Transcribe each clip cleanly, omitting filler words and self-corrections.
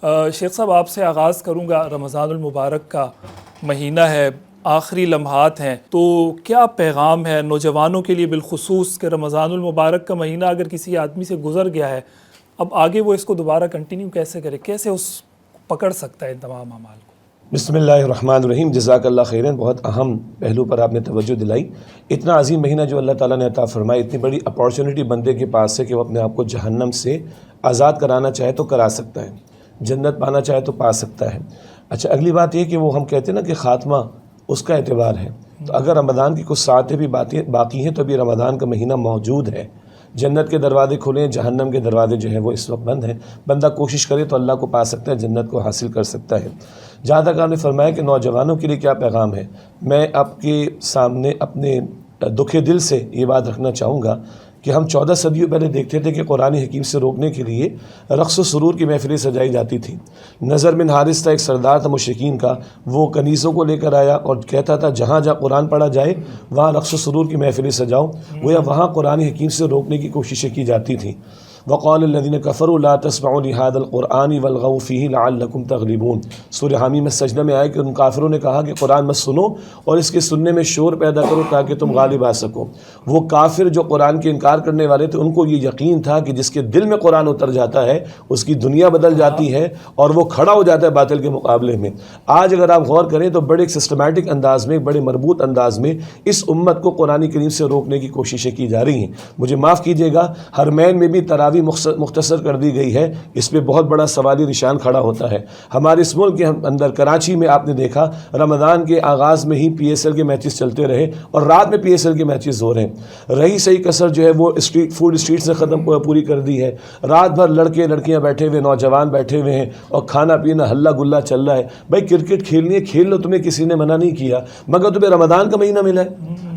شیخ صاحب آپ سے آغاز کروں گا. رمضان المبارک کا مہینہ ہے، آخری لمحات ہیں، تو کیا پیغام ہے نوجوانوں کے لیے بالخصوص کہ رمضان المبارک کا مہینہ اگر کسی آدمی سے گزر گیا ہے، اب آگے وہ اس کو دوبارہ کنٹینیو کیسے کرے، کیسے اس پکڑ سکتا ہے ان تمام اعمال کو؟ بسم اللہ الرحمن الرحیم. جزاک اللہ خیرن. بہت اہم پہلو پر آپ نے توجہ دلائی. اتنا عظیم مہینہ جو اللہ تعالیٰ نے عطا فرمایا، اتنی بڑی اپارچونٹی بندے کے پاس ہے کہ وہ اپنے آپ کو جہنم سے آزاد کرانا چاہے تو کرا سکتا ہے، جنت پانا چاہے تو پا سکتا ہے. اچھا، اگلی بات یہ کہ وہ ہم کہتے ہیں نا کہ خاتمہ اس کا اعتبار ہے، تو اگر رمضان کی کچھ ساعتیں بھی باقی ہیں تو ابھی رمضان کا مہینہ موجود ہے. جنت کے دروازے کھلے ہیں، جہنم کے دروازے جو ہیں وہ اس وقت بند ہیں. بندہ کوشش کرے تو اللہ کو پا سکتا ہے، جنت کو حاصل کر سکتا ہے. جہاں تک آپ نے فرمایا کہ نوجوانوں کے لیے کیا پیغام ہے، میں آپ کے سامنے اپنے دکھے دل سے یہ بات رکھنا چاہوں گا کہ ہم 14 صدیوں پہلے دیکھتے تھے کہ قرآن حکیم سے روکنے کے لیے رقص و سرور کی محفلیں سجائی جاتی تھیں. نظر بن حارث تھا، ایک سردار تھا مشرکین کا، وہ کنیزوں کو لے کر آیا اور کہتا تھا جہاں جہاں قرآن پڑھا جائے وہاں رقص و سرور کی محفلیں سجاؤ. گویا وہاں قرآن حکیم سے روکنے کی کوششیں کی جاتی تھیں. وقال الذين كفروا لا تسمعوا لهذا القرآن والغوا فيه لعلكم تغلبون. سورہ حامی میں سجدہ میں آئے کہ ان کافروں نے کہا کہ قرآن مت سنو اور اس کے سننے میں شور پیدا کرو تاکہ تم غالب آ سکو. وہ کافر جو قرآن کے انکار کرنے والے تھے، ان کو یہ یقین تھا کہ جس کے دل میں قرآن اتر جاتا ہے اس کی دنیا بدل جاتی ہے اور وہ کھڑا ہو جاتا ہے باطل کے مقابلے میں. آج اگر آپ غور کریں تو بڑے ایک سسٹمیٹک انداز میں، بڑے مربوط انداز میں اس امت کو قرآن کریم سے روکنے کی کوششیں کی جا رہی ہیں. مجھے معاف کیجیے گا، حرمین میں بھی تراویح مختصر کر دی گئی ہے. اس پہ بہت بڑا سوالی نشان کھڑا ہوتا ہے. ہمارے اس ملک کے اندر کراچی میں آپ نے دیکھا رمضان کے آغاز میں ہی پی ایس ایل کے میچز چلتے رہے اور رات میں پی ایس ایل کے میچز ہو رہے ہیں. رہی صحیح کسر جو ہے وہ فوڈ اسٹریٹ سے پوری کر دی ہے. رات بھر لڑکے لڑکیاں بیٹھے ہوئے، نوجوان بیٹھے ہوئے ہیں اور کھانا پینا ہلا گلا چل رہا ہے. بھائی کرکٹ کھیلنی ہے کھیل لو، تمہیں کسی نے منع نہیں کیا، مگر تمہیں رمضان کا مہینہ ملا ہے.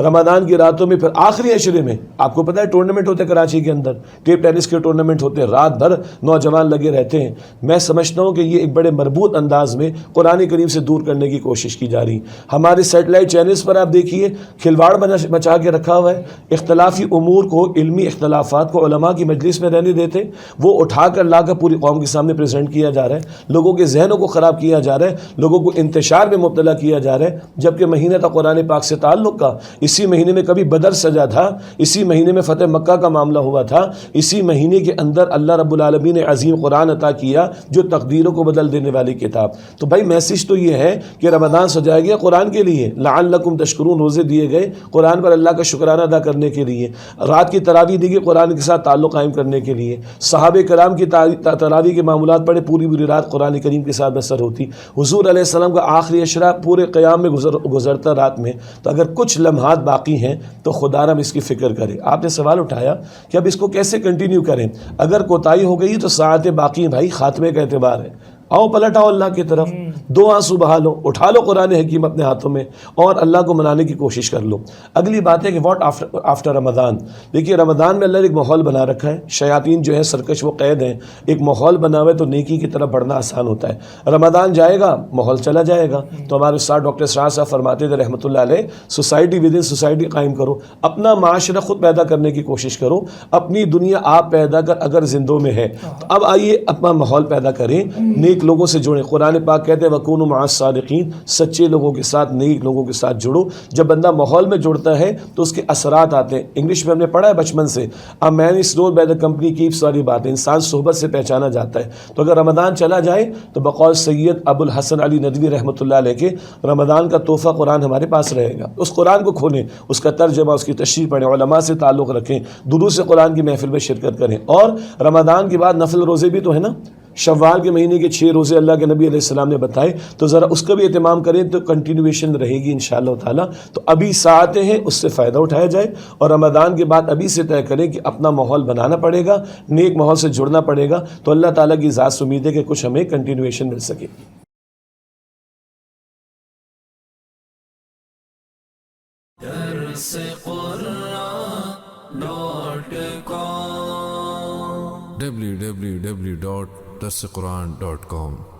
رمضان کی راتوں میں پھر آخری عشرے میں آپ کو پتہ ہے ٹورنامنٹ ہوتے کراچی کے اندر، ٹیپ ٹینس کے ٹورنامنٹ ہوتے، رات بھر نوجوان لگے رہتے ہیں. میں سمجھتا ہوں کہ یہ ایک بڑے مربوط انداز میں قرآن کریم سے دور کرنے کی کوشش کی جا رہی. ہمارے سیٹلائٹ چینلز پر آپ دیکھیے کھلواڑ بچا کے رکھا ہوا ہے. اختلافی امور کو، علمی اختلافات کو علماء کی مجلس میں رہنے دیتے، وہ اٹھا کر لا کر پوری قوم کے سامنے پریزنٹ کیا جا رہا ہے. لوگوں کے ذہنوں کو خراب کیا جا رہا ہے، لوگوں کو انتشار میں مبتلا کیا جا رہا ہے. جبکہ مہینہ تھا قرآن پاک سے تعلق کا، اسی مہینے میں کبھی بدر سجا تھا، اسی مہینے میں فتح مکہ کا معاملہ ہوا تھا، اسی مہینے کے اندر اللہ رب العالمین نے عظیم قرآن عطا کیا جو تقدیروں کو بدل دینے والی کتاب. تو بھائی میسج تو یہ ہے کہ رمضان سجایا گیا قرآن کے لیے، لعلکم تشکرون، روزے دیے گئے قرآن پر اللہ کا شکرانہ ادا کرنے کے لیے، رات کی تراویح دی گئی قرآن کے ساتھ تعلق قائم کرنے کے لیے. صحابہ کرام کی تراویح کے معاملات پڑھے، پوری رات قرآن کریم کے ساتھ بسر ہوتی. حضور علیہ السلام کا آخری عشرہ پورے قیام میں گزرتا رات میں. تو اگر کچھ لمحات باقی ہیں تو خدا رحم اس کی فکر کرے. آپ نے سوال اٹھایا کہ اب اس کو کیسے کنٹینیو کریں. اگر کوتاہی ہو گئی تو ساعتیں باقی ہیں بھائی، خاتمے کا اعتبار ہے. آؤ پلٹ آؤ اللہ کی طرف، دو آنسو بہا لو، اٹھا لو قرآن حکیم اپنے ہاتھوں میں اور اللہ کو منانے کی کوشش کر لو. اگلی بات ہے کہ واٹ آفٹر رمضان. دیکھیے رمضان میں اللہ نے ایک ماحول بنا رکھا ہے. شیاطین جو ہے سرکش وہ قید ہیں. ایک ماحول بنا ہوا ہے تو نیکی کی طرف بڑھنا آسان ہوتا ہے. رمضان جائے گا ماحول چلا جائے گا. تو ہمارے استاد ڈاکٹر اسرار صاحب فرماتے تھے رحمۃ اللہ علیہ، سوسائٹی ود ان سوسائٹی قائم کرو، اپنا معاشرہ خود پیدا کرنے کی کوشش کرو. اپنی دنیا آپ پیدا کر اگر زندوں میں ہے تو اب آئیے اپنا ماحول پیدا کریں، نیک لوگوں سے جڑیں. قرآن پاک کہتے ہیں وَكُونُوا مَعَ الصَّادِقِينَ، سچے لوگوں کے ساتھ، نیک لوگوں کے ساتھ جڑو. جب بندہ ماحول میں جڑتا ہے تو اس کے اثرات آتے ہیں. انگلش میں ہم نے پڑھا ہے بچپن سے، A man is known by the company keeps. ساری بات ہے، انسان صحبت سے پہچانا جاتا ہے. تو اگر رمضان چلا جائے تو بقول سید ابو الحسن علی ندوی رحمۃ اللہ علیہ کے رمضان کا تحفہ قرآن ہمارے پاس رہے گا. اس قرآن کو کھولیں، اس کا ترجمہ، اس کی تشریح پڑھیں، علماء سے تعلق رکھیں، دروس قرآن کی محفل میں شرکت کریں. اور رمضان کے بعد نفل روزے بھی تو ہے نا، شوال کے مہینے کے 6 روزے اللہ کے نبی علیہ السلام نے بتائے، تو ذرا اس کا بھی اہتمام کریں تو کنٹینویشن رہے گی انشاءاللہ تعالی. تو ابھی ساعتیں ہیں، اس سے فائدہ اٹھایا جائے اور رمضان کے بعد ابھی سے طے کریں کہ اپنا ماحول بنانا پڑے گا، نیک ماحول سے جڑنا پڑے گا. تو اللہ تعالیٰ کی ذات سے امید ہے کہ کچھ ہمیں کنٹینویشن مل سکے. www.darsequran.com